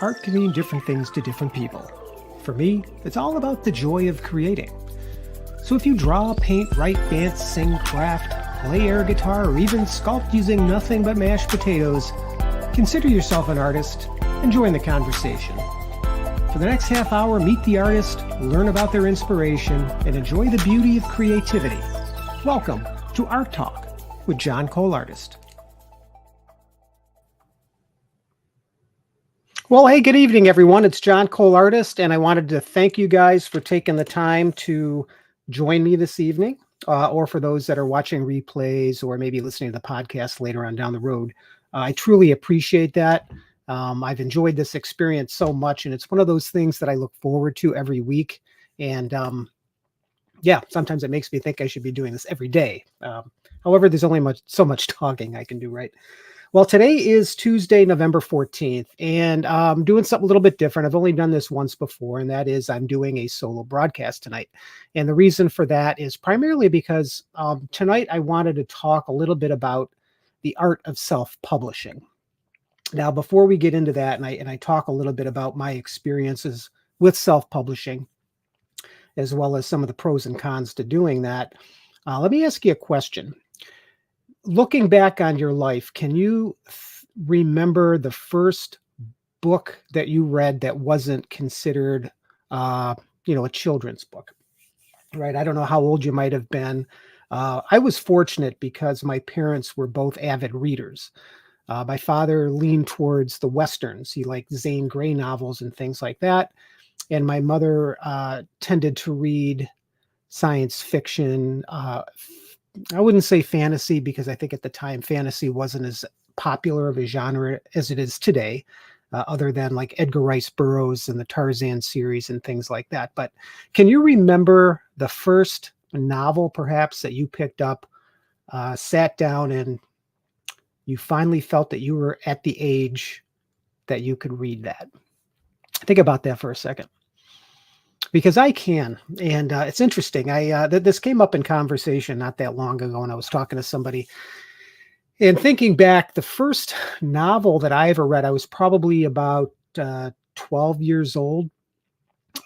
art can mean different things to different people. For me, it's all about the joy of creating. So if you draw, paint, write, dance, sing, craft, play air guitar, or even sculpt using nothing but mashed potatoes, consider yourself an artist and join the conversation. For the next half hour, meet the artist, learn about their inspiration, and enjoy the beauty of creativity. Welcome to Art Talk with John Cole Artist. Well, hey, good evening, everyone. It's John Cole Artist, and I wanted to thank you guys for taking the time to join me this evening, or for those that are watching replays or maybe listening to the podcast later on down the road. I truly appreciate that. I've enjoyed this experience so much, and it's one of those things that I look forward to every week. And yeah, sometimes it makes me think I should be doing this every day. However, there's only so much talking I can do, right? Well, today is Tuesday, November 14th, and I'm doing something a little bit different. I've only done this once before, and that is I'm doing a solo broadcast tonight. And the reason for that is primarily because tonight I wanted to talk a little bit about the art of self-publishing. Now, before we get into that, and I talk a little bit about my experiences with self-publishing, as well as some of the pros and cons to doing that, let me ask you a question. Looking back on your life, can you remember the first book that you read that wasn't considered, a children's book, right? I don't know how old you might have been. I was fortunate because my parents were both avid readers. My father leaned towards the Westerns. He liked Zane Grey novels and things like that. And my mother tended to read science fiction. I wouldn't say fantasy, because I think at the time fantasy wasn't as popular of a genre as it is today, other than like Edgar Rice Burroughs and the Tarzan series and things like that. But can you remember the first novel perhaps that you picked up, sat down, and you finally felt that you were at the age that you could read that? Think about that for a second, because I can. And it's interesting. This came up in conversation not that long ago when I was talking to somebody. And thinking back, the first novel that I ever read, I was probably about 12 years old,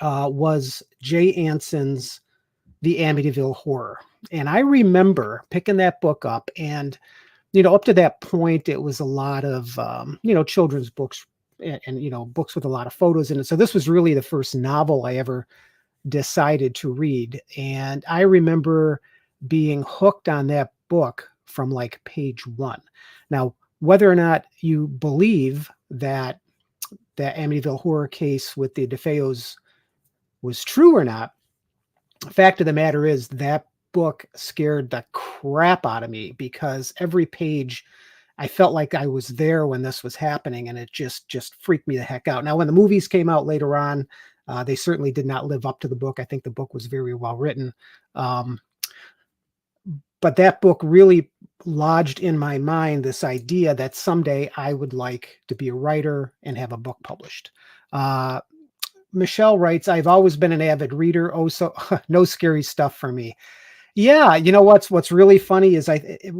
was Jay Anson's The Amityville Horror. And I remember picking that book up, and up to that point, it was a lot of, children's books and books with a lot of photos in it. So this was really the first novel I ever decided to read. And I remember being hooked on that book from like page one. Now, whether or not you believe that that Amityville Horror case with the DeFeos was true or not, the fact of the matter is that book scared the crap out of me, because every page I felt like I was there when this was happening, and it just freaked me the heck out. Now, when the movies came out later on, they certainly did not live up to the book. I think the book was very well written. But that book really lodged in my mind this idea that someday I would like to be a writer and have a book published. Michelle writes, I've always been an avid reader. Oh, so no scary stuff for me. Yeah, what's really funny is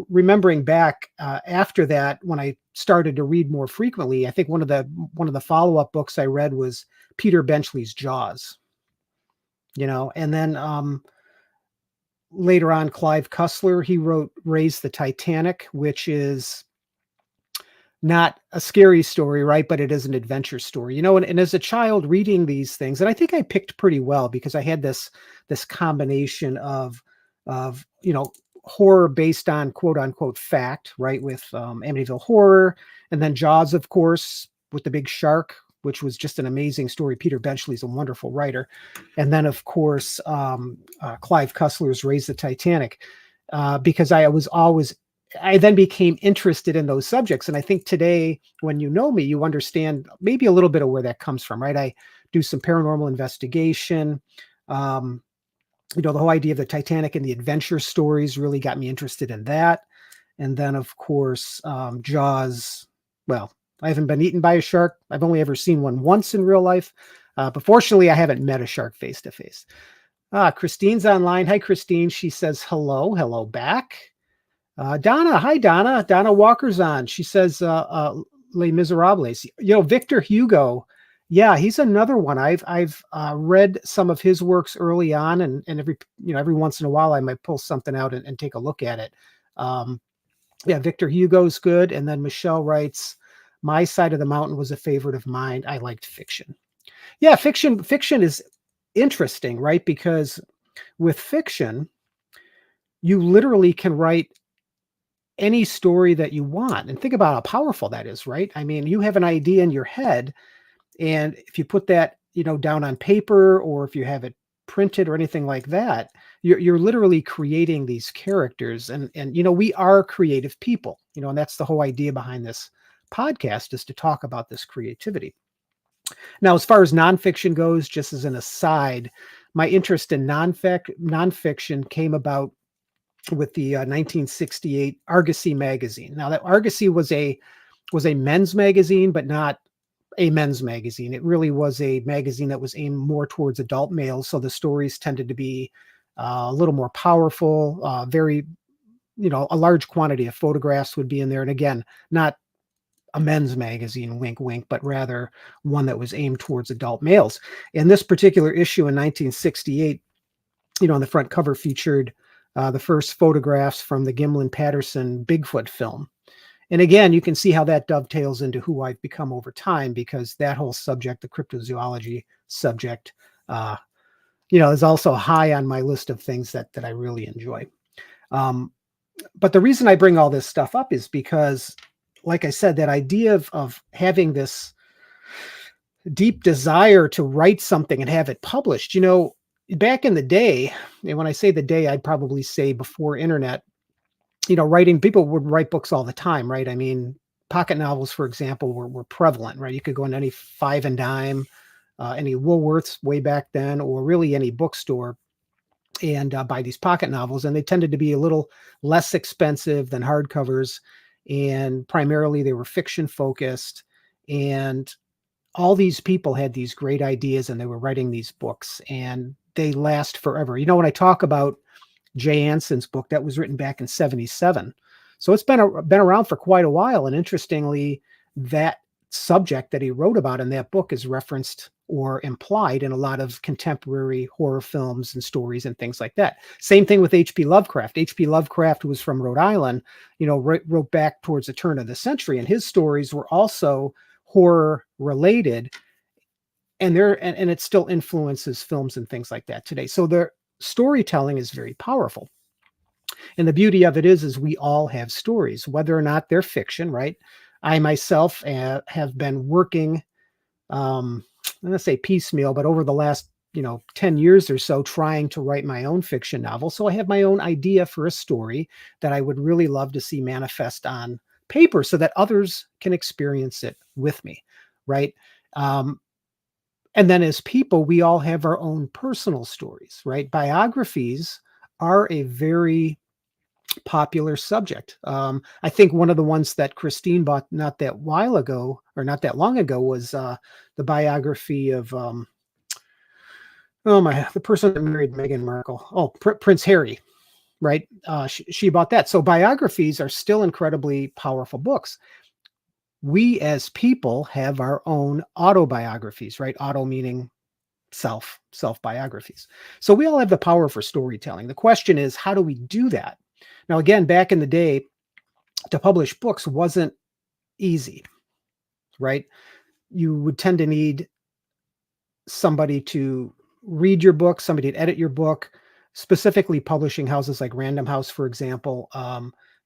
remembering back after that, when I started to read more frequently, I think one of the follow-up books I read was Peter Benchley's Jaws. And then later on, Clive Cussler, he wrote Raise the Titanic, which is not a scary story, right? But it is an adventure story, and as a child reading these things, and I think I picked pretty well, because I had this combination of horror based on quote unquote fact, right? With Amityville Horror, and then Jaws, of course, with the big shark, which was just an amazing story. Peter Benchley's a wonderful writer. And then, of course, Clive Cussler's Raise the Titanic, because I then became interested in those subjects. And I think today, when you know me, you understand maybe a little bit of where that comes from, right? I do some paranormal investigation. The whole idea of the Titanic and the adventure stories really got me interested in that. And then, of course, Jaws. Well, I haven't been eaten by a shark. I've only ever seen one once in real life. But fortunately, I haven't met a shark face to face. Christine's online. Hi, Christine. She says, hello back. Donna. Hi, Donna. Donna Walker's on. She says, Les Miserables. Victor Hugo Yeah, he's another one. I've read some of his works early on, and every once in a while I might pull something out and take a look at it. Um, yeah, Victor Hugo's good, and then Michelle writes, "My Side of the Mountain was a favorite of mine. I liked fiction." Yeah, fiction is interesting, right? Because with fiction, you literally can write any story that you want, and think about how powerful that is, right? I mean, you have an idea in your head, and if you put that, down on paper, or if you have it printed or anything like that, you're literally creating these characters. And we are creative people, and that's the whole idea behind this podcast, is to talk about this creativity. Now, as far as nonfiction goes, just as an aside, my interest in nonfiction came about with the 1968 Argosy magazine. Now, that Argosy was a men's magazine, but not a men's magazine. It really was a magazine that was aimed more towards adult males. So the stories tended to be a little more powerful, very, a large quantity of photographs would be in there. And again, not a men's magazine, wink, wink, but rather one that was aimed towards adult males. And this particular issue in 1968, on the front cover featured the first photographs from the Gimlin-Patterson Bigfoot film. And again, you can see how that dovetails into who I've become over time, because that whole subject, the cryptozoology subject, is also high on my list of things that I really enjoy. But the reason I bring all this stuff up is because, like I said, that idea of having this deep desire to write something and have it published, back in the day, and when I say the day, I'd probably say before internet, writing, people would write books all the time, right? I mean, pocket novels, for example, were prevalent, right? You could go in any Five and Dime, any Woolworths way back then, or really any bookstore, and buy these pocket novels. And they tended to be a little less expensive than hardcovers. And primarily they were fiction focused. And all these people had these great ideas, and they were writing these books, and they last forever. When I talk about Jay Anson's book, that was written back in 77. So it's been around for quite a while. And interestingly, that subject that he wrote about in that book is referenced or implied in a lot of contemporary horror films and stories and things like that. Same thing with H.P. Lovecraft. H.P. Lovecraft, who was from Rhode Island, wrote back towards the turn of the century, and his stories were also horror related. And it still influences films and things like that today. So their storytelling is very powerful. And the beauty of it is we all have stories, whether or not they're fiction, right? I myself have been working, I'm going to say piecemeal, but over the last 10 years or so, trying to write my own fiction novel. So I have my own idea for a story that I would really love to see manifest on paper, so that others can experience it with me, right? And then as people, we all have our own personal stories, right? Biographies are a very popular subject. I think one of the ones that Christine bought not that while ago, or not that long ago, was the biography of the person that married Meghan Markle. Prince Harry, right? She bought that. So biographies are still incredibly powerful books. We as people have our own autobiographies, right? Auto meaning self biographies. So we all have the power for storytelling. The question is, how do we do that? Now, again, back in the day, to publish books wasn't easy, right? You would tend to need somebody to read your book, somebody to edit your book, specifically publishing houses like Random House, for example.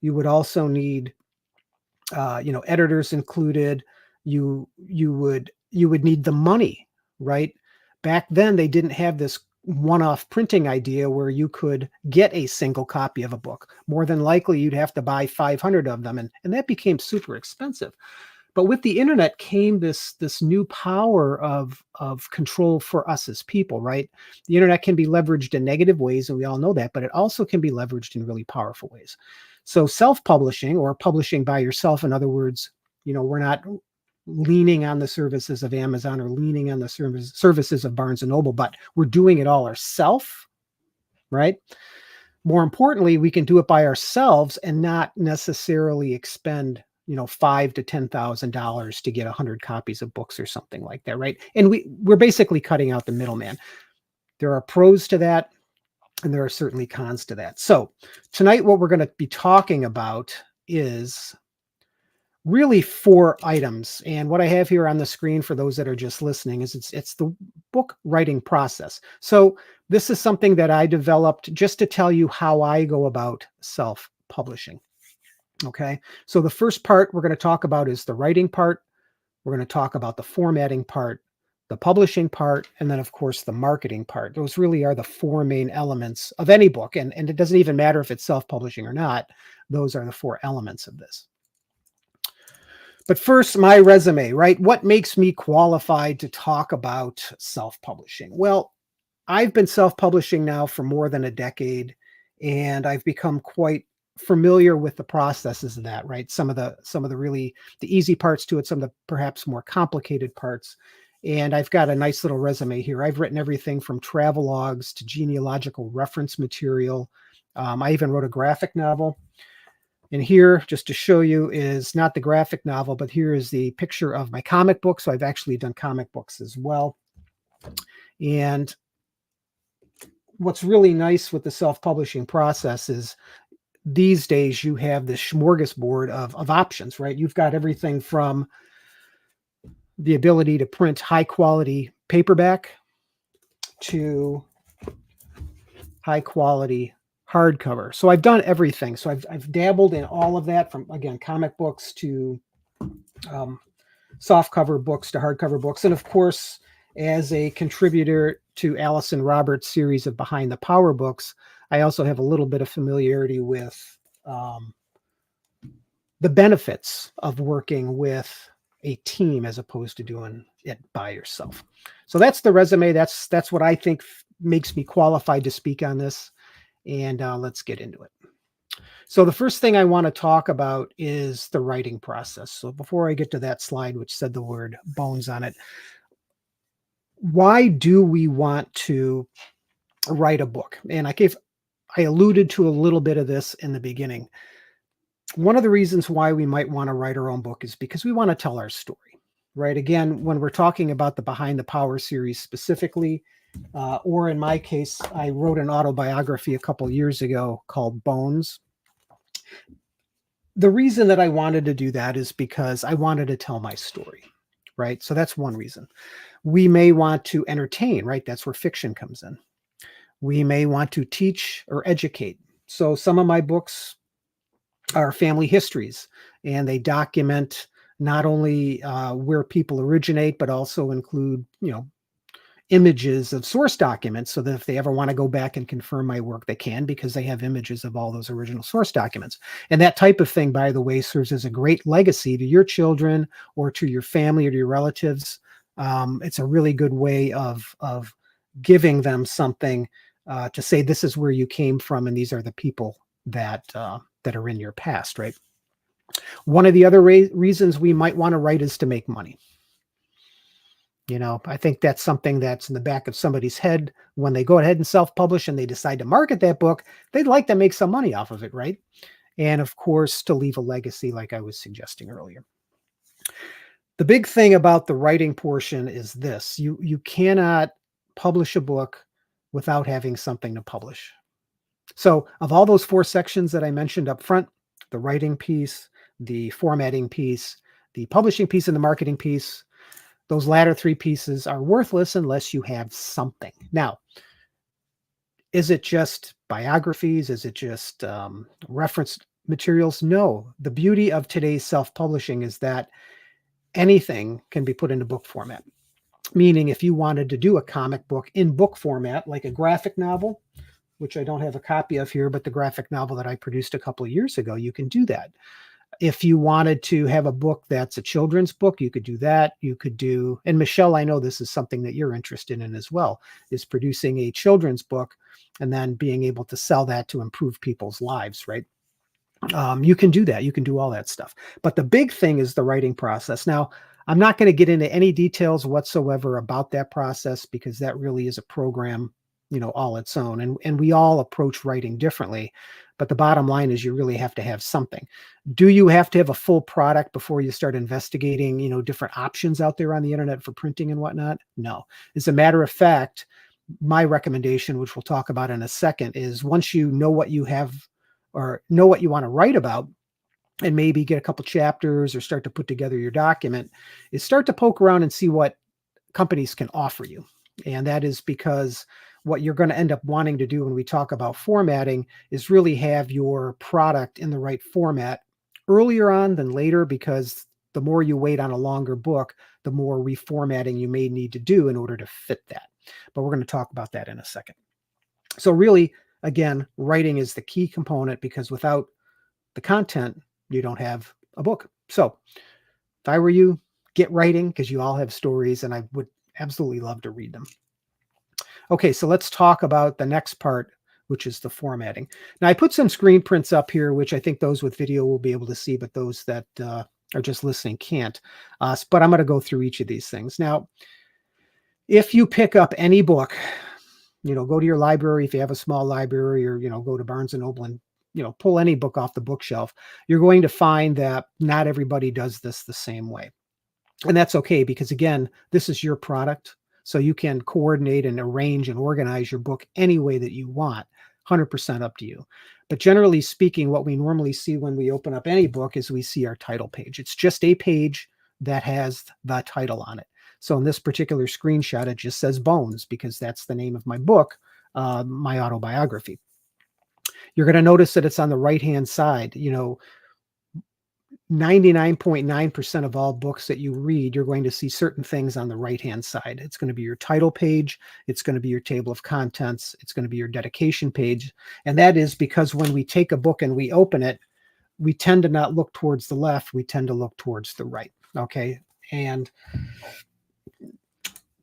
You would also need editors included. You would need the money, right? Back then, they didn't have this one-off printing idea where you could get a single copy of a book. More than likely, you'd have to buy 500 of them, and that became super expensive. But with the internet came this new power of control for us as people, right? The internet can be leveraged in negative ways, and we all know that, but it also can be leveraged in really powerful ways. So self-publishing, or publishing by yourself, in other words, we're not leaning on the services of Amazon or leaning on the services of Barnes and Noble, but we're doing it all ourselves, right? More importantly, we can do it by ourselves and not necessarily expend $5,000 to $10,000 to get 100 copies of books or something like that, right? And we're basically cutting out the middleman. There are pros to that, and there are certainly cons to that. So tonight, what we're going to be talking about is really 4 items. And what I have here on the screen for those that are just listening is it's the book writing process. So this is something that I developed just to tell you how I go about self-publishing. Okay. So the first part we're going to talk about is the writing part. We're going to talk about the formatting part, the publishing part, and then of course the marketing part. Those really are the 4 main elements of any book. And it doesn't even matter if it's self-publishing or not. Those are the 4 elements of this. But first, my resume, right? What makes me qualified to talk about self-publishing? Well, I've been self-publishing now for more than a decade, and I've become quite familiar with the processes of that, right? Some of the really the easy parts to it, some of the perhaps more complicated parts. And I've got a nice little resume here. I've written everything from travelogues to genealogical reference material. I even wrote a graphic novel. And here, just to show you, is not the graphic novel, but here is the picture of my comic book. So I've actually done comic books as well. And what's really nice with the self-publishing process is these days you have this smorgasbord of options, right? You've got everything from the ability to print high quality paperback to high quality hardcover. So I've done everything. So I've dabbled in all of that, from, again, comic books to soft cover books to hardcover books. And of course, as a contributor to Allison Roberts' series of Behind the Power books, I also have a little bit of familiarity with the benefits of working with a team as opposed to doing it by yourself. So that's the resume. That's what I think makes me qualified to speak on this. And let's get into it. So the first thing I want to talk about is the writing process. So before I get to that slide, which said the word bones on it, why do we want to write a book? And I alluded to a little bit of this in the beginning. One of the reasons why we might want to write our own book is because we want to tell our story, right? Again, when we're talking about the Behind the Power series specifically, or in my case, I wrote an autobiography a couple years ago called Bones. The reason that I wanted to do that is because I wanted to tell my story, right? So that's one reason. We may want to entertain, right? That's where fiction comes in. We may want to teach or educate. So some of my books are family histories, and they document not only where people originate, but also include, images of source documents, so that if they ever want to go back and confirm my work, they can, because they have images of all those original source documents. And that type of thing, by the way, serves as a great legacy to your children or to your family or to your relatives. It's a really good way of giving them something to say, this is where you came from, and these are the people that are in your past, right? One of the other reasons we might want to write is to make money. I think that's something that's in the back of somebody's head when they go ahead and self-publish and they decide to market that book. They'd like to make some money off of it, right? And of course, to leave a legacy, like I was suggesting earlier. The big thing about the writing portion is this: you cannot publish a book without having something to publish. So of all those 4 sections that I mentioned up front, the writing piece, the formatting piece, the publishing piece, and the marketing piece, those latter 3 pieces are worthless unless you have something. Now, is it just biographies? Is it just reference materials? No. The beauty of today's self-publishing is that anything can be put into book format. Meaning, if you wanted to do a comic book in book format, like a graphic novel, which I don't have a copy of here, but the graphic novel that I produced a couple of years ago, you can do that. If you wanted to have a book that's a children's book, you could do that. You could do, and Michelle, I know this is something that you're interested in as well, is producing a children's book and then being able to sell that to improve people's lives, right? You can do that. You can do all that stuff. But the big thing is the writing process. Now, I'm not going to get into any details whatsoever about that process, because that really is a program all its own. And we all approach writing differently. But the bottom line is you really have to have something. Do you have to have a full product before you start investigating, different options out there on the internet for printing and whatnot? No. As a matter of fact, my recommendation, which we'll talk about in a second, is once you know what you have or know what you want to write about, and maybe get a couple chapters or start to put together your document, is start to poke around and see what companies can offer you. And that is because what you're going to end up wanting to do when we talk about formatting is really have your product in the right format earlier on than later, because the more you wait on a longer book, the more reformatting you may need to do in order to fit that. But we're going to talk about that in a second. So really, again, writing is the key component, because without the content, you don't have a book. So if I were you, get writing, because you all have stories and I would absolutely love to read them. Okay, so let's talk about the next part, which is the formatting. Now I put some screen prints up here, which I think those with video will be able to see, but those that are just listening can't. But I'm going to go through each of these things. Now, if you pick up any book, go to your library if you have a small library, or, go to Barnes and Noble and, pull any book off the bookshelf, you're going to find that not everybody does this the same way. And that's okay, because again, this is your product. So you can coordinate and arrange and organize your book any way that you want, 100% up to you. But generally speaking, what we normally see when we open up any book is we see our title page. It's just a page that has the title on it. So in this particular screenshot, it just says Bones, because that's the name of my book, my autobiography. You're going to notice that it's on the right-hand side. 99.9% of all books that you read, you're going to see certain things on the right-hand side. It's going to be your title page. It's going to be your table of contents. It's going to be your dedication page. And that is because when we take a book and we open it, we tend to not look towards the left. We tend to look towards the right. Okay. And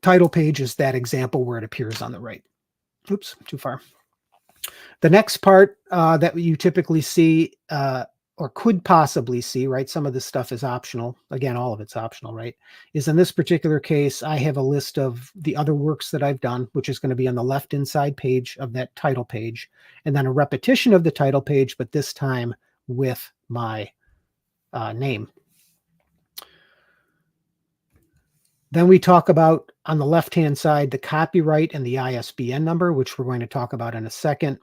title page is that example where it appears on the right. Oops, too far. The next part that you typically see, or could possibly see, right? Some of this stuff is optional. Again, all of it's optional, right? Is in this particular case, I have a list of the other works that I've done, which is going to be on the left inside page of that title page, and then a repetition of the title page, but this time with my name. Then we talk about, on the left-hand side, the copyright and the ISBN number, which we're going to talk about in a second.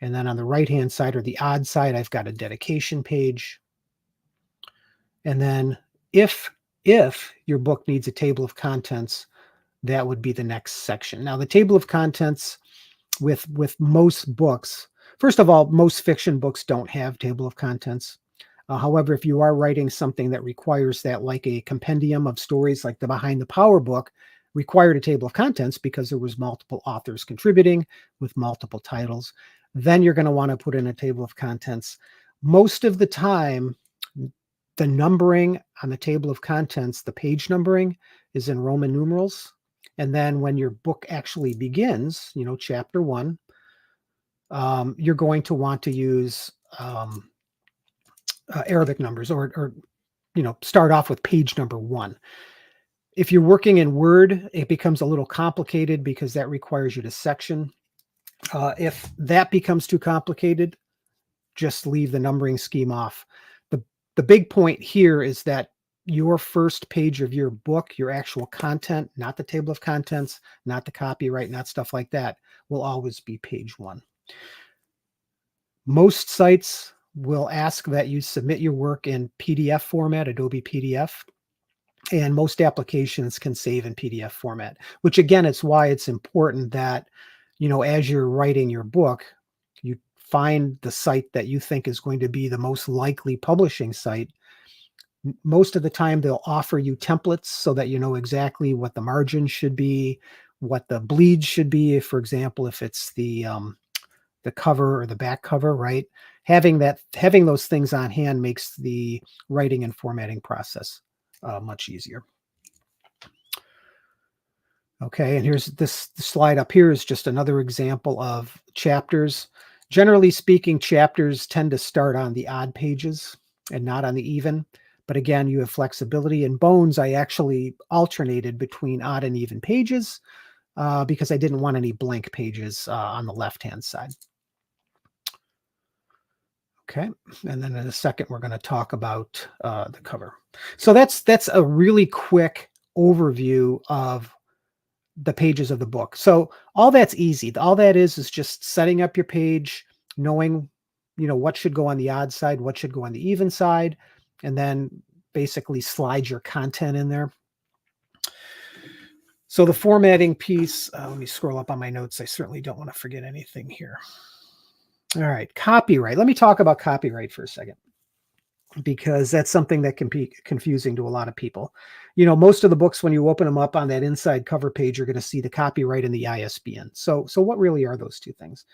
And then on the right-hand side, or the odd side, I've got a dedication page. And then if your book needs a table of contents, that would be the next section. Now, the table of contents with most books, first of all, most fiction books don't have table of contents. However, if you are writing something that requires that, like a compendium of stories like the Behind the Power book, required a table of contents because there was multiple authors contributing with multiple titles, then you're going to want to put in a table of contents. Most of the time, the numbering on the table of contents, the page numbering, is in Roman numerals. And then when your book actually begins, chapter 1, you're going to want to use Arabic numbers, or start off with page number 1. If you're working in Word, it becomes a little complicated because that requires you to section. If that becomes too complicated, just leave the numbering scheme off. The big point here is that your first page of your book, your actual content, not the table of contents, not the copyright, not stuff like that, will always be page 1. Most sites will ask that you submit your work in PDF format, Adobe PDF. And most applications can save in PDF format, which again, it's why it's important that, as you're writing your book, you find the site that you think is going to be the most likely publishing site. Most of the time, they'll offer you templates so that you know exactly what the margins should be, what the bleeds should be. For example, if it's the cover or the back cover, right? Having those things on hand makes the writing and formatting process much easier. Okay, and here's this slide up here is just another example of chapters. Generally speaking, chapters tend to start on the odd pages and not on the even. But again, you have flexibility. In Bones, I actually alternated between odd and even pages. because I didn't want any blank pages on the left-hand side. Okay, and then in a second, we're going to talk about the cover. So that's a really quick overview of the pages of the book. So all that's easy. All that is just setting up your page, knowing, what should go on the odd side, what should go on the even side, and then basically slide your content in there. So the formatting piece, let me scroll up on my notes. I certainly don't want to forget anything here. All right, copyright. Let me talk about copyright for a second, because that's something that can be confusing to a lot of people. Most of the books, when you open them up on that inside cover page, you're going to see the copyright and the ISBN. So what really are those two things?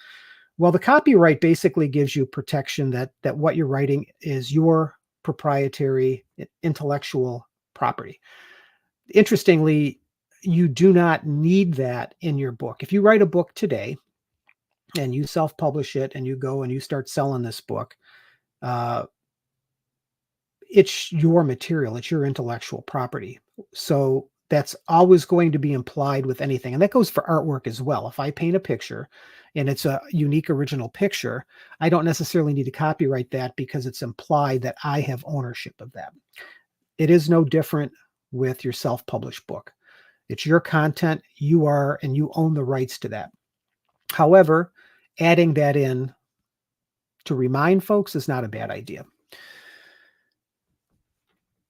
Well, the copyright basically gives you protection that what you're writing is your proprietary intellectual property. Interestingly, you do not need that in your book. If you write a book today and you self-publish it and you go and you start selling this book, it's your material, it's your intellectual property. So that's always going to be implied with anything. And that goes for artwork as well. If I paint a picture and it's a unique original picture, I don't necessarily need to copyright that because it's implied that I have ownership of that. It is no different with your self-published book. It's your content, you are, and you own the rights to that. However, adding that in to remind folks is not a bad idea.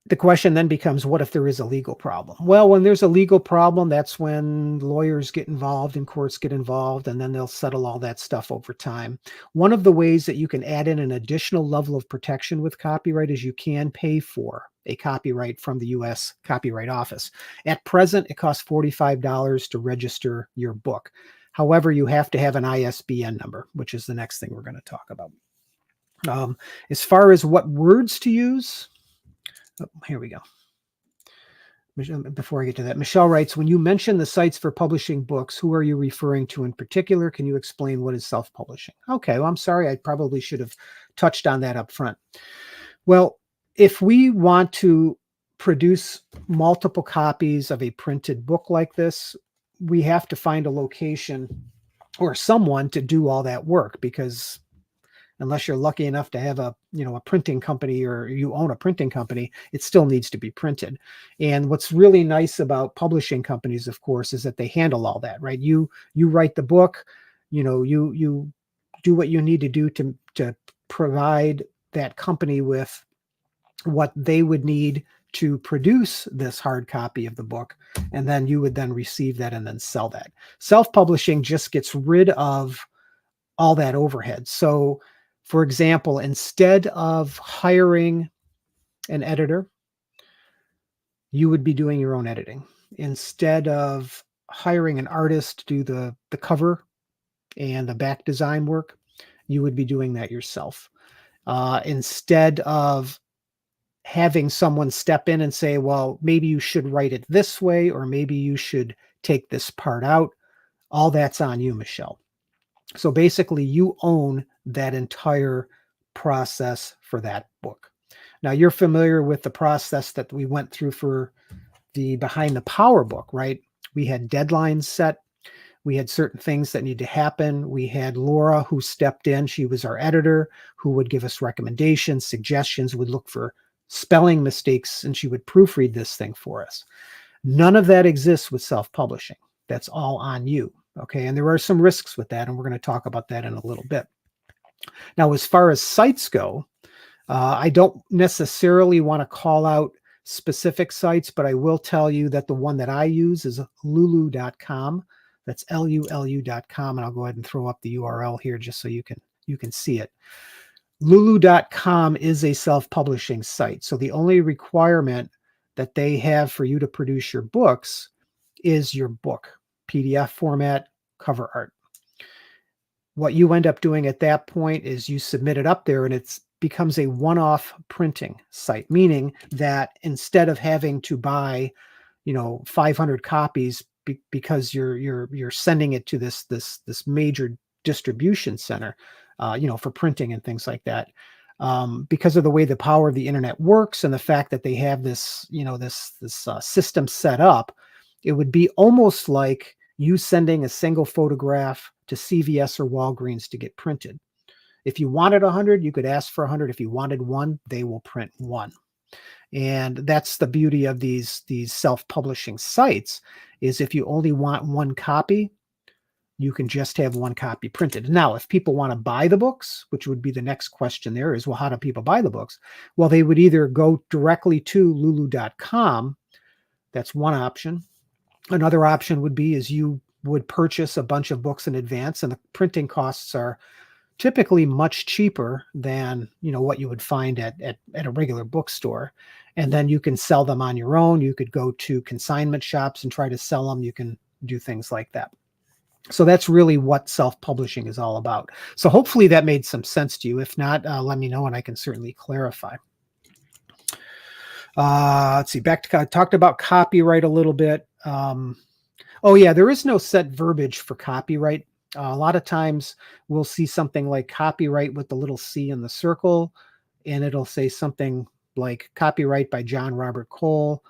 The question then becomes, what if there is a legal problem? Well, when there's a legal problem, that's when lawyers get involved and courts get involved, and then they'll settle all that stuff over time. One of the ways that you can add in an additional level of protection with copyright is you can pay for a copyright from the U.S. Copyright Office. At present, it costs $45 to register your book. However, you have to have an ISBN number, which is the next thing we're going to talk about. As far as what words to use, here we go. Before I get to that, Michelle writes, when you mention the sites for publishing books, who are you referring to in particular? Can you explain what is self-publishing? Okay, well, I'm sorry. I probably should have touched on that up front. Well, if we want to produce multiple copies of a printed book like this, we have to find a location or someone to do all that work, because unless you're lucky enough to have a printing company or you own a printing company, it still needs to be printed. And what's really nice about publishing companies, of course, is that they handle all that, right? You write the book, you do what you need to do to provide that company with what they would need to produce this hard copy of the book, and then you would then receive that and then sell that. Self-publishing just gets rid of all that overhead. So, for example, instead of hiring an editor, you would be doing your own editing. Instead of hiring an artist to do the cover and the back design work, you would be doing that yourself. Instead of having someone step in and say, well, maybe you should write it this way, or maybe you should take this part out, all that's on you, Michelle. So basically, you own that entire process for that book. Now, you're familiar with the process that we went through for the Behind the Power book, right? We had deadlines set. We had certain things that need to happen. We had Laura, who stepped in. She was our editor, who would give us recommendations, suggestions, would look for spelling mistakes, and she would proofread this thing for us. None of that exists with self-publishing. That's all on you. Okay, and there are some risks with that, and we're going to talk about that in a little bit. Now, as far as sites go, I don't necessarily want to call out specific sites, but I will tell you that the one that I use is lulu.com. That's lulu.com, and I'll go ahead and throw up the URL here just so you can see it. Lulu.com is a self-publishing site, so the only requirement that they have for you to produce your books is your book. PDF format, cover art. What you end up doing at that point is you submit it up there, and it becomes a one-off printing site, meaning that instead of having to buy, 500 copies because you're sending it to this major distribution center, for printing and things like that, because of the way the power of the internet works and the fact that they have this system set up, it would be almost like you sending a single photograph to CVS or Walgreens to get printed. If you wanted 100, you could ask for 100. If you wanted one, they will print one. And that's the beauty of these self-publishing sites, is if you only want one copy, you can just have one copy printed. Now, if people want to buy the books, which would be the next question there is, well, how do people buy the books? Well, they would either go directly to lulu.com. That's one option. Another option would be is you would purchase a bunch of books in advance, and the printing costs are typically much cheaper than, you know, what you would find at a regular bookstore. And then you can sell them on your own. You could go to consignment shops and try to sell them. You can do things like that. So that's really what self-publishing is all about. So hopefully that made some sense to you. If not, let me know and I can certainly clarify. Let's see, back to, I talked about copyright a little bit. Oh yeah, there is no set verbiage for copyright. A lot of times we'll see something like copyright with the little C in the circle, and it'll say something like copyright by John Robert Cole,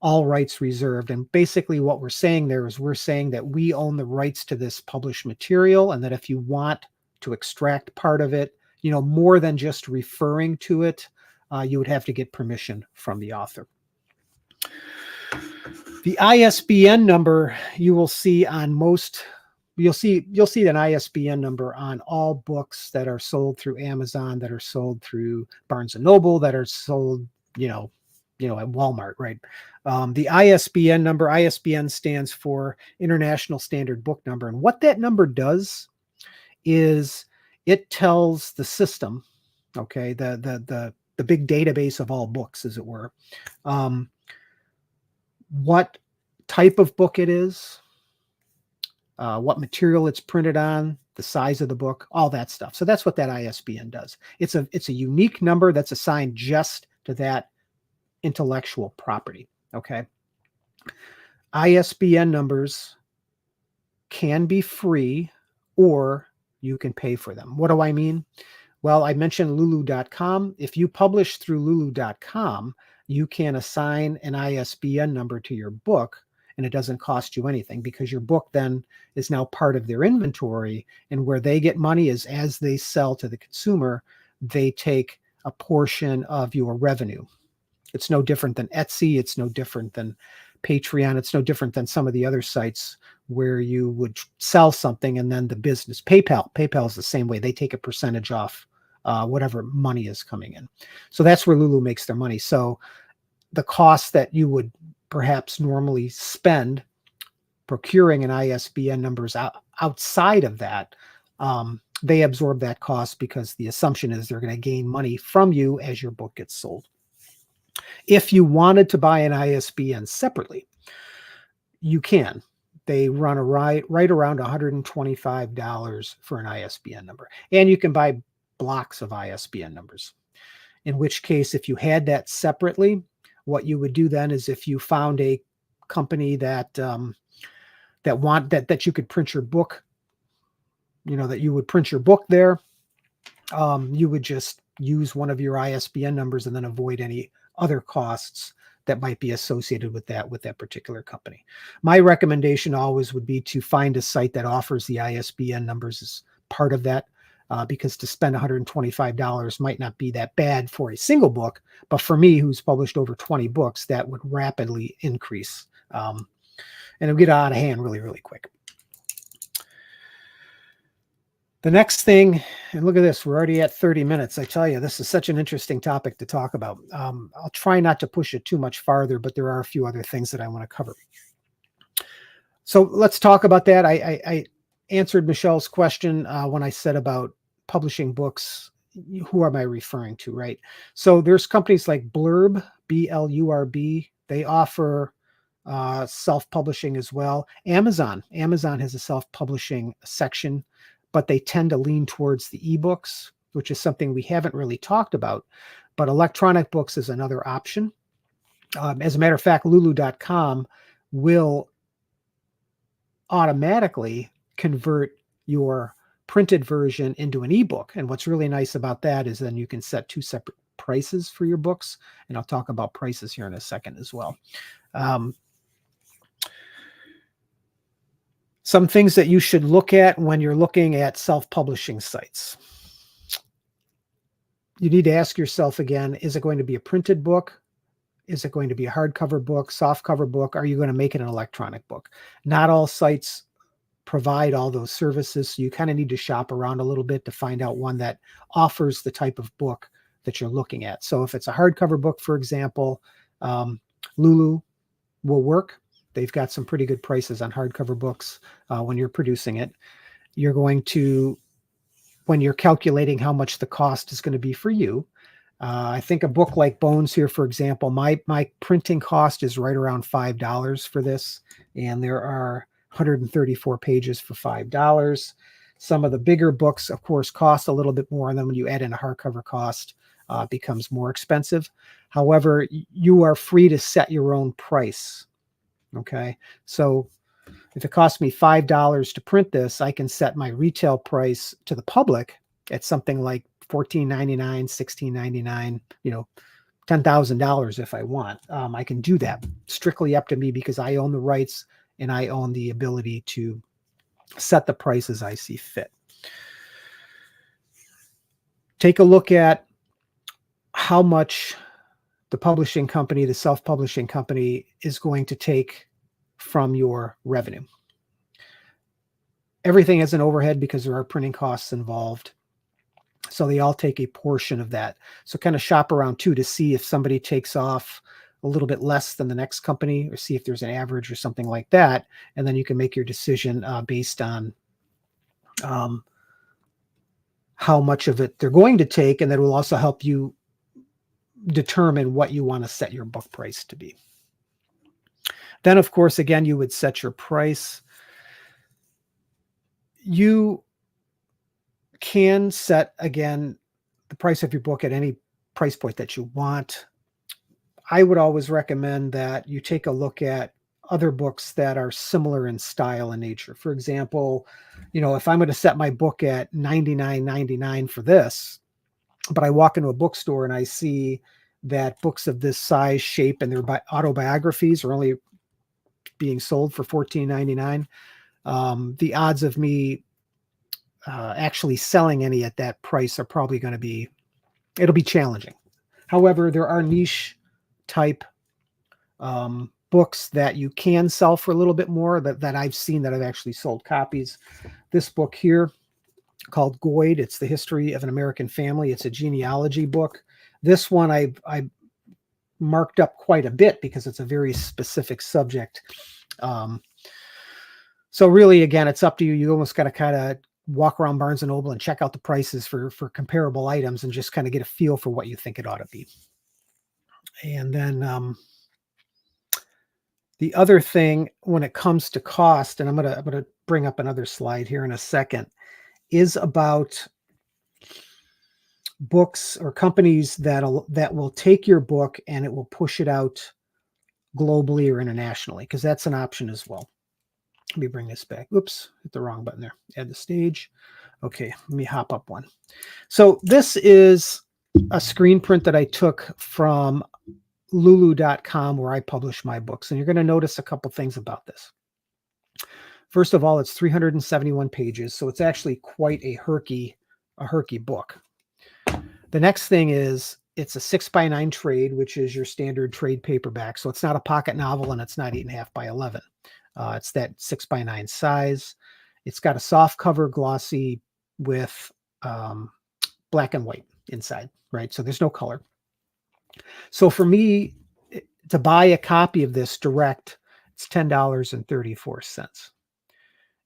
all rights reserved. And basically what we're saying there is we're saying that we own the rights to this published material, and that if you want to extract part of it, you know, more than just referring to it, you would have to get permission from the author. The ISBN number you will see on most, you'll see an ISBN number on all books that are sold through Amazon, that are sold through Barnes and Noble, that are sold, you know, at Walmart, right? The ISBN number, ISBN stands for International Standard Book Number. And what that number does is it tells the system, okay, the big database of all books, as it were, what type of book it is, what material it's printed on, the size of the book, all that stuff. So that's what that ISBN does. It's a unique number that's assigned just to that intellectual property. Okay. ISBN numbers can be free or you can pay for them. What do I mean? Well, I mentioned lulu.com. If you publish through lulu.com, you can assign an ISBN number to your book, and it doesn't cost you anything, because your book then is now part of their inventory, and where they get money is as they sell to the consumer, they take a portion of your revenue. It's no different than Etsy. It's no different than Patreon. It's no different than some of the other sites where you would sell something and then the business, PayPal is the same way. They take a percentage off whatever money is coming in. So that's where Lulu makes their money. So the cost that you would perhaps normally spend procuring an ISBN numbers outside of that, they absorb that cost, because the assumption is they're going to gain money from you as your book gets sold. If you wanted to buy an ISBN separately, you can. They run right around $125 for an ISBN number. And you can buy blocks of ISBN numbers. In which case, if you had that separately, what you would do then is, if you found a company that that you could print your book, you know, that you would print your book there, you would just use one of your ISBN numbers and then avoid any other costs that might be associated with that particular company. My recommendation always would be to find a site that offers the ISBN numbers as part of that, because to spend $125 might not be that bad for a single book, but for me, who's published over 20 books, that would rapidly increase, and it'll get out of hand really, really quick. The next thing, and look at this, we're already at 30 minutes. I tell you, this is such an interesting topic to talk about. I'll try not to push it too much farther, but there are a few other things that I want to cover. So let's talk about that. I answered Michelle's question when I said about publishing books. Who am I referring to, right? So there's companies like Blurb, B-L-U-R-B. They offer self-publishing as well. Amazon has a self-publishing section, but they tend to lean towards the ebooks, which is something we haven't really talked about. But electronic books is another option. As a matter of fact, lulu.com will automatically convert your printed version into an ebook. And what's really nice about that is then you can set two separate prices for your books. And I'll talk about prices here in a second as well. Some things that you should look at when you're looking at self-publishing sites. You need to ask yourself again, is it going to be a printed book? Is it going to be a hardcover book, softcover book? Are you going to make it an electronic book? Not all sites provide all those services, so you kind of need to shop around a little bit to find out one that offers the type of book that you're looking at. So if it's a hardcover book, for example, Lulu will work. They've got some pretty good prices on hardcover books when you're producing it. You're going to, when you're calculating how much the cost is going to be for you, I think a book like Bones here, for example, my printing cost is right around $5 for this, and there are 134 pages for $5. Some of the bigger books, of course, cost a little bit more, and then when you add in a hardcover cost, becomes more expensive. However, you are free to set your own price. Okay, so if it costs me $5 to print this, I can set my retail price to the public at something like $14.99, $16.99, $10,000 if I want. I can do that. Strictly up to me because I own the rights and I own the ability to set the price as I see fit. Take a look at how much the publishing company, the self-publishing company, is going to take from your revenue. Everything has an overhead because there are printing costs involved. So they all take a portion of that. So kind of shop around too to see if somebody takes off a little bit less than the next company, or see if there's an average or something like that. And then you can make your decision based on how much of it they're going to take. And that will also help you determine what you want to set your book price to be. Then, of course, again, you would set your price. You can set, again, the price of your book at any price point that you want. I would always recommend that you take a look at other books that are similar in style and nature. For example, if I'm going to set my book at $99.99 for this, but I walk into a bookstore and I see that books of this size, shape, and their autobiographies are only being sold for $14.99, the odds of me actually selling any at that price are probably going to be, it'll be challenging. However, there are niche type books that you can sell for a little bit more that I've seen that I've actually sold copies. This book here called Goyd, it's the history of an American family. It's a genealogy book. This one I marked up quite a bit because it's a very specific subject. So really, again, it's up to you. You almost got to kind of walk around Barnes & Noble and check out the prices for comparable items and just kind of get a feel for what you think it ought to be. And then the other thing when it comes to cost, and I'm gonna bring up another slide here in a second, is about books or companies that will take your book and it will push it out globally or internationally, because that's an option as well. Let me bring this back. Oops, hit the wrong button there. Add the stage. Okay, let me hop up one. So this is a screen print that I took from lulu.com, where I publish my books. And you're going to notice a couple things about this. First of all, it's 371 pages, so it's actually quite a herky book. The next thing is it's a 6x9 trade, which is your standard trade paperback. So it's not a pocket novel and it's not 8.5 by 11. It's that 6x9 size. It's got a soft cover, glossy, with black and white inside, right? So there's no color. So for me to buy a copy of this direct, it's $10.34.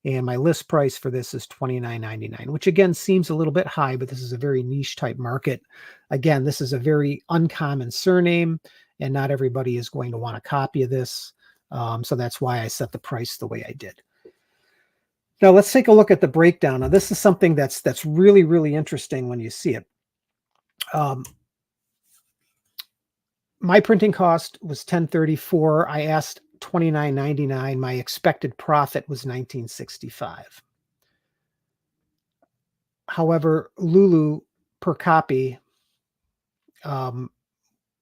And my list price for this is $29.99, which again seems a little bit high, but this is a very niche type market. Again, this is a very uncommon surname, and not everybody is going to want a copy of this. So that's why I set the price the way I did. Now let's take a look at the breakdown. Now this is something that's really, really interesting when you see it. My printing cost was $10.34. I asked $29.99. My expected profit was $19.65. However, Lulu per copy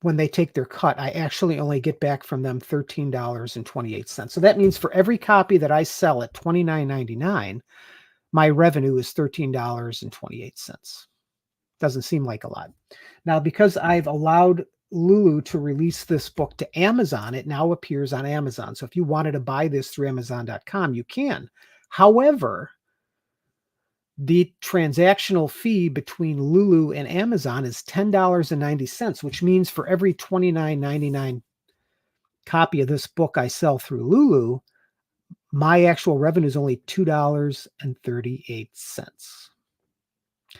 when they take their cut, I actually only get back from them $13.28. So that means for every copy that I sell at $29.99, my revenue is $13.28. Doesn't seem like a lot. Now, because I've allowed Lulu to release this book to Amazon, it now appears on Amazon. So if you wanted to buy this through Amazon.com, you can. However, the transactional fee between Lulu and Amazon is $10.90, which means for every $29.99 copy of this book I sell through Lulu, my actual revenue is only $2.38.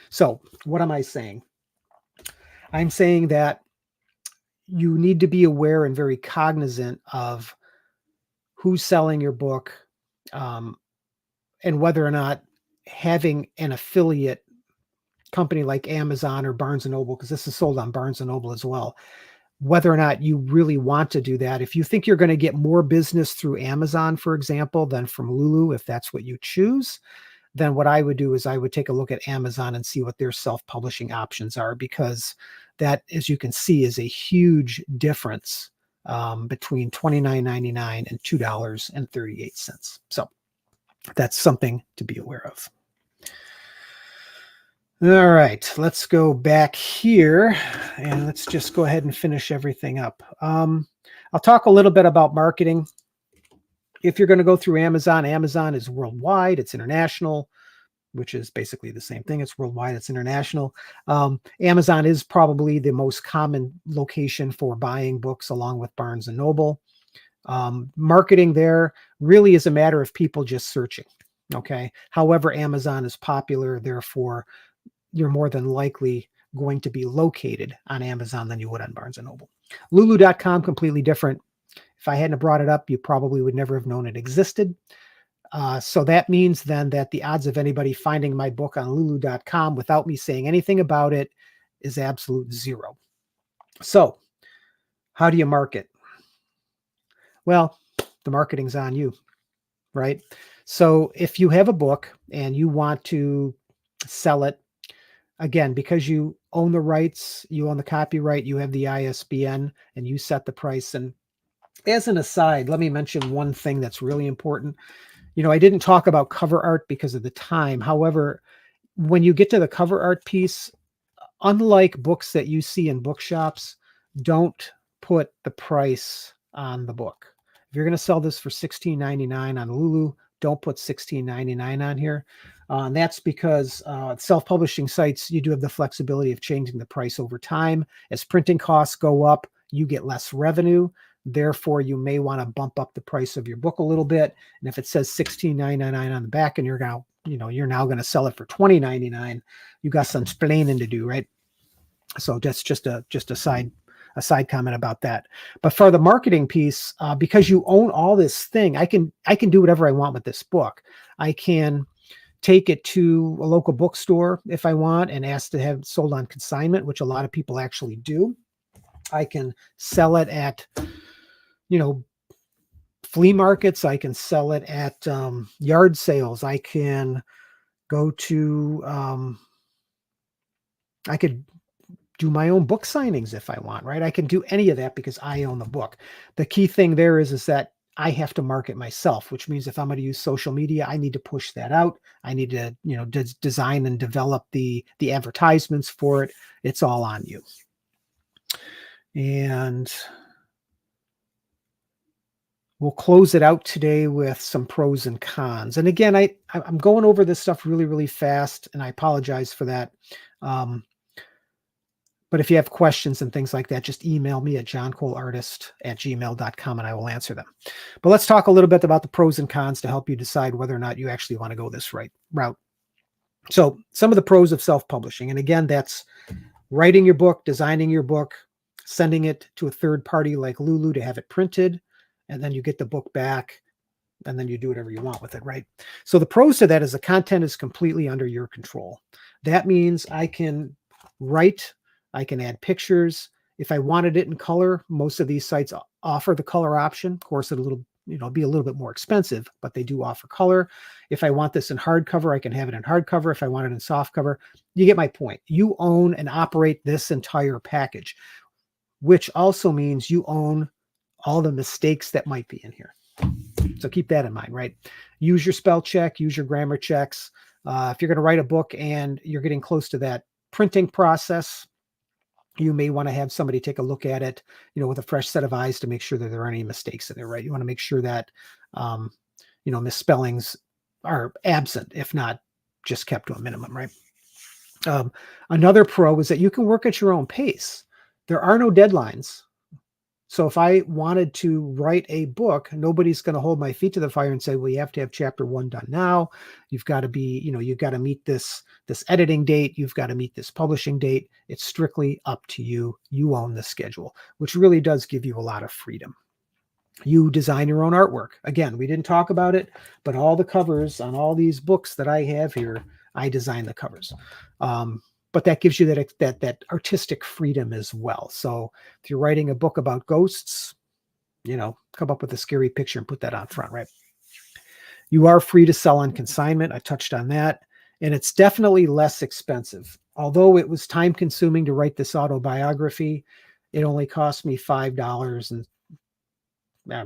So what am I saying? I'm saying that you need to be aware and very cognizant of who's selling your book, and whether or not having an affiliate company like Amazon or Barnes & Noble, because this is sold on Barnes & Noble as well, whether or not you really want to do that. If you think you're going to get more business through Amazon, for example, than from Lulu, if that's what you choose, then what I would do is I would take a look at Amazon and see what their self-publishing options are, because that, as you can see, is a huge difference between $29.99 and $2.38. So that's something to be aware of. All right, let's go back here and let's just go ahead and finish everything up. I'll talk a little bit about marketing. If you're going to go through Amazon, Amazon is worldwide, it's international, which is basically the same thing. It's worldwide, it's international. Amazon is probably the most common location for buying books, along with Barnes & Noble. Marketing there really is a matter of people just searching. Okay. However, Amazon is popular, therefore you're more than likely going to be located on Amazon than you would on Barnes & Noble. Lulu.com, completely different. If I hadn't brought it up, you probably would never have known it existed. So that means then that the odds of anybody finding my book on Lulu.com without me saying anything about it is absolute zero. So how do you market? Well, the marketing's on you, right? So if you have a book and you want to sell it, again, because you own the rights, you own the copyright, you have the ISBN, and you set the price. And as an aside, let me mention one thing that's really important. I didn't talk about cover art because of the time. However, when you get to the cover art piece, unlike books that you see in bookshops, don't put the price on the book. If you're going to sell this for $16.99 on Lulu, don't put $16.99 on here. And that's because self-publishing sites, you do have the flexibility of changing the price over time. As printing costs go up, you get less revenue. Therefore, you may want to bump up the price of your book a little bit. And if it says $16.99 on the back and you're now going to sell it for $20.99, you got some explaining to do, right? So that's just a side comment about that. But for the marketing piece, because you own all this thing, I can do whatever I want with this book. I can take it to a local bookstore if I want and ask to have it sold on consignment, which a lot of people actually do. I can sell it at, flea markets. I can sell it at yard sales. I can go to, I could do my own book signings if I want, right? I can do any of that because I own the book. The key thing there is that I have to market myself, which means if I'm going to use social media, I need to push that out. I need to, design and develop the advertisements for it. It's all on you. And we'll close it out today with some pros and cons. And again, I'm going over this stuff really, really fast, and I apologize for that. But if you have questions and things like that, just email me at johncoleartist@gmail.com and I will answer them. But let's talk a little bit about the pros and cons to help you decide whether or not you actually want to go this route. So some of the pros of self-publishing, and again, that's writing your book, designing your book, sending it to a third party like Lulu to have it printed, and then you get the book back, and then you do whatever you want with it, right? So the pros to that is the content is completely under your control. That means I can write, I can add pictures. If I wanted it in color, most of these sites offer the color option. Of course, it'll be a little bit more expensive, but they do offer color. If I want this in hardcover, I can have it in hardcover. If I want it in softcover, you get my point. You own and operate this entire package. which also means you own all the mistakes that might be in here. So keep that in mind, right? Use your spell check, use your grammar checks. If you're going to write a book and you're getting close to that printing process, you may want to have somebody take a look at it, with a fresh set of eyes to make sure that there aren't any mistakes in there, right? You want to make sure that, misspellings are absent, if not just kept to a minimum, right? Another pro is that you can work at your own pace. There are no deadlines. So if I wanted to write a book, nobody's going to hold my feet to the fire and say, well, you have to have chapter 1 done now. You've got to be, you've got to meet this editing date. You've got to meet this publishing date. It's strictly up to you. You own the schedule, which really does give you a lot of freedom. You design your own artwork. Again, we didn't talk about it, but all the covers on all these books that I have here, I design the covers. But that gives you that artistic freedom as well. So if you're writing a book about ghosts, come up with a scary picture and put that on front, right? You are free to sell on consignment. I touched on that. And it's definitely less expensive. Although it was time consuming to write this autobiography, it only cost me $5 and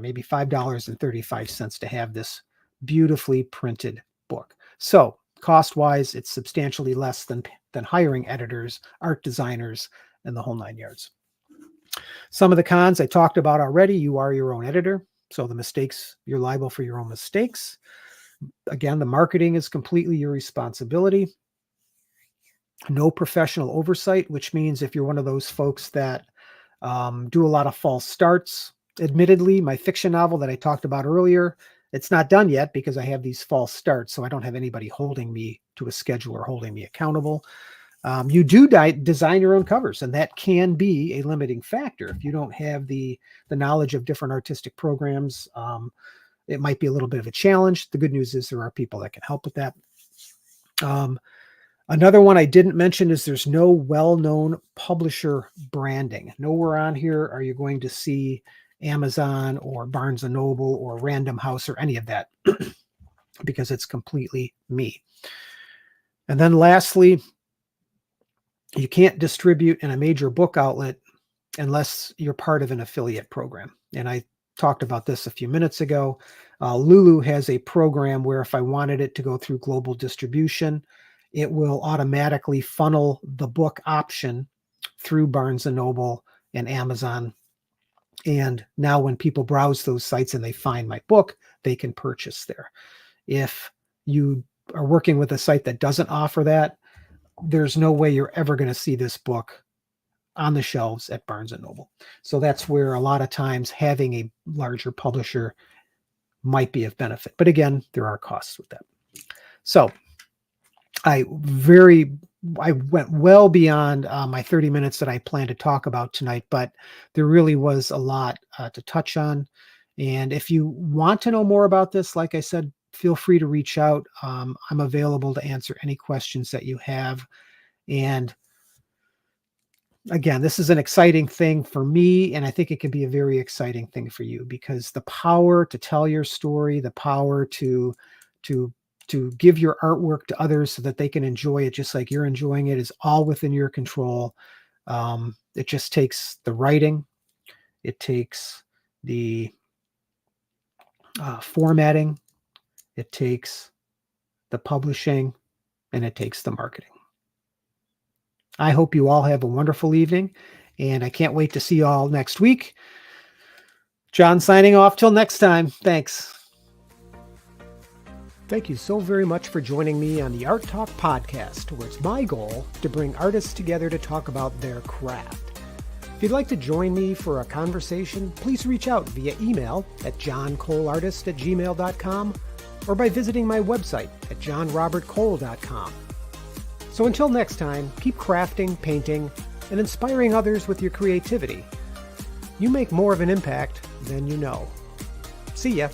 maybe $5.35 to have this beautifully printed book. So cost-wise, it's substantially less than hiring editors, art designers, and the whole 9 yards. Some of the cons I talked about already. You are your own editor, so the mistakes, you're liable for your own mistakes. Again, the marketing is completely your responsibility. No professional oversight, which means if you're one of those folks that do a lot of false starts, admittedly, my fiction novel that I talked about earlier, it's not done yet because I have these false starts, so I don't have anybody holding me to a schedule or holding me accountable. You do design your own covers, and that can be a limiting factor. If you don't have the knowledge of different artistic programs, it might be a little bit of a challenge. The good news is there are people that can help with that. Another one I didn't mention is there's no well-known publisher branding. Nowhere on here are you going to see Amazon or Barnes & Noble or Random House or any of that because it's completely me. And then lastly, you can't distribute in a major book outlet unless you're part of an affiliate program. And I talked about this a few minutes ago. Lulu has a program where if I wanted it to go through global distribution, it will automatically funnel the book option through Barnes & Noble and Amazon. And now when people browse those sites and they find my book, they can purchase there. If you are working with a site that doesn't offer that, there's no way you're ever going to see this book on the shelves at Barnes & Noble. So that's where a lot of times having a larger publisher might be of benefit. But again, there are costs with that. So I went well beyond my 30 minutes that I planned to talk about tonight, but there really was a lot to touch on. And if you want to know more about this, like I said, feel free to reach out. I'm available to answer any questions that you have. And again, this is an exciting thing for me, and I think it can be a very exciting thing for you because the power to tell your story, the power to give your artwork to others so that they can enjoy it just like you're enjoying it is all within your control. It just takes the writing, it takes the formatting, it takes the publishing, and it takes the marketing. I hope you all have a wonderful evening, and I can't wait to see you all next week. John signing off till next time. Thanks. Thank you so very much for joining me on the Art Talk podcast, where it's my goal to bring artists together to talk about their craft. If you'd like to join me for a conversation, please reach out via email at johncoleartist@gmail.com or by visiting my website at johnrobertcole.com. So until next time, keep crafting, painting, and inspiring others with your creativity. You make more of an impact than you know. See ya.